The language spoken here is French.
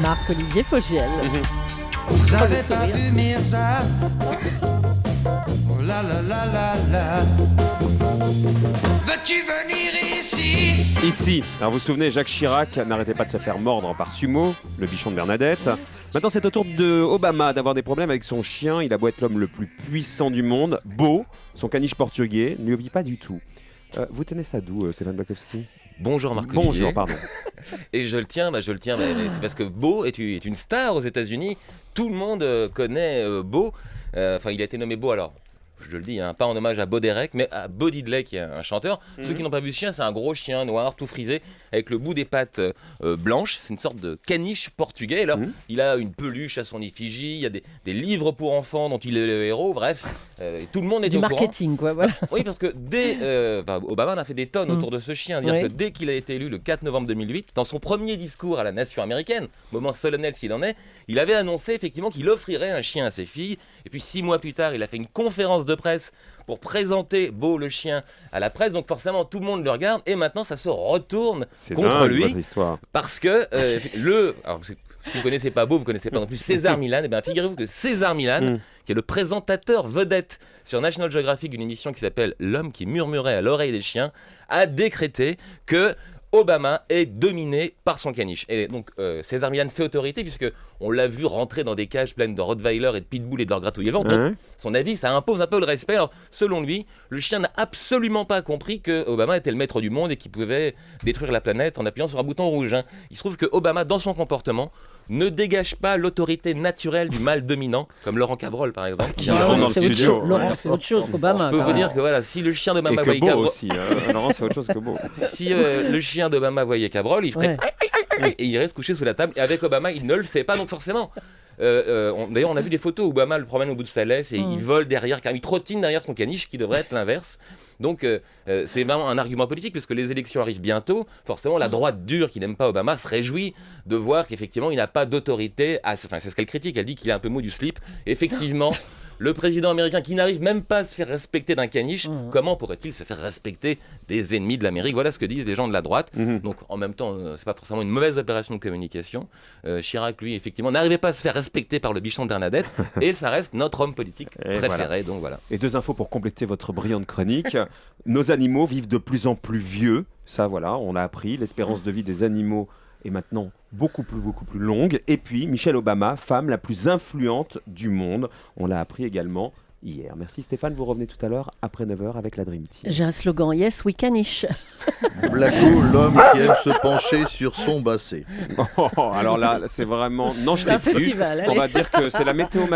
Marc-Olivier Fogiel. Vous Oh, le avez pas sourire. vu Mirza? Oh la la la la la. Veux-tu venir ici? Ici, alors vous vous souvenez, Jacques Chirac n'arrêtait pas de se faire mordre par Sumo, le bichon de Bernadette. Maintenant, c'est au tour de Obama d'avoir des problèmes avec son chien. Il a beau être l'homme le plus puissant du monde, beau, son caniche portugais ne lui obéit pas du tout. Vous tenez ça d'où, Stéphane Bakowski? Bonjour Marc-Olivier. Bonjour, pardon. Et je le tiens, mais c'est parce que Beau est une star aux États-Unis. Tout le monde connaît Beau. Enfin, il a été nommé Beau alors. Je le dis, hein, pas en hommage à Bo Derek, mais à Bo Diddley, qui est un chanteur. Ceux qui n'ont pas vu ce chien, c'est un gros chien noir, tout frisé, avec le bout des pattes blanches. C'est une sorte de caniche portugais. Là, il a une peluche à son effigie, il y a des livres pour enfants dont il est le héros. Bref, tout le monde est Du au courant. marketing, quoi, voilà. Oui, parce que Obama en a fait des tonnes autour de ce chien. Dire Oui. que dès qu'il a été élu le 4 novembre 2008, dans son premier discours à la nation américaine, moment solennel s'il en est, il avait annoncé effectivement qu'il offrirait un chien à ses filles. Et puis 6 mois plus tard, il a fait une conférence de presse pour présenter Beau le chien à la presse. Donc forcément, tout le monde le regarde. Et maintenant, ça se retourne C'est contre dingue, lui. votre histoire. Parce que alors, si vous connaissez pas Beau, vous connaissez pas non plus César Millan. Et bien, figurez-vous que César Millan, qui est le présentateur vedette sur National Geographic d'une émission qui s'appelle L'homme qui murmurait à l'oreille des chiens, a décrété que Obama est dominé par son caniche. Et donc César Millan fait autorité puisque on l'a vu rentrer dans des cages pleines de Rottweiler et de Pitbull et de leur gratouiller le ventre. Donc son avis, ça impose un peu le respect. Alors, selon lui, le chien n'a absolument pas compris que Obama était le maître du monde et qu'il pouvait détruire la planète en appuyant sur un bouton rouge. Il se trouve que Obama, dans son comportement, ne dégage pas l'autorité naturelle du mâle dominant, comme Laurent Cabrol par exemple. qui Ah, a- dans le C'est autre studio. chose. Laurent, c'est autre chose qu'Obama. Je peux quand vous même. dire que voilà, si le chien de Et Obama que voyait beau Cabrol, aussi. Laurent, c'est autre chose que beau. si le chien d'Obama voyait Cabrol, il ferait Ouais. et il irait se coucher sous la table. Et avec Obama, il ne le fait pas, donc forcément. D'ailleurs, on a vu des photos où Obama le promène au bout de sa laisse et il vole derrière, car il trottine derrière son caniche, qui devrait être l'inverse. Donc, c'est vraiment un argument politique, puisque les élections arrivent bientôt. Forcément, la droite dure, qui n'aime pas Obama, se réjouit de voir qu'effectivement, il n'a pas d'autorité. Enfin, c'est ce qu'elle critique. Elle dit qu'il est un peu mou du slip. Effectivement. Le président américain qui n'arrive même pas à se faire respecter d'un caniche, comment pourrait-il se faire respecter des ennemis de l'Amérique? Voilà ce que disent les gens de la droite. Donc en même temps, c'est pas forcément une mauvaise opération de communication. Chirac, lui, effectivement, n'arrivait pas à se faire respecter par le bichon de Bernadette, et ça reste notre homme politique Et préféré. voilà. Donc voilà. Et 2 infos pour compléter votre brillante chronique. Nos animaux vivent de plus en plus vieux. Ça, voilà, on l'a appris. L'espérance de vie des animaux est maintenant beaucoup plus longue. Et puis, Michelle Obama, femme la plus influente du monde. On l'a appris également hier. Merci Stéphane, vous revenez tout à l'heure après 9h avec la Dream Team. J'ai un slogan, yes, we caniche. Blacko, l'homme qui aime se pencher sur son basset. Alors là, c'est vraiment... Non, je C'est un l'ai plus. festival, On allez. va dire que c'est la météo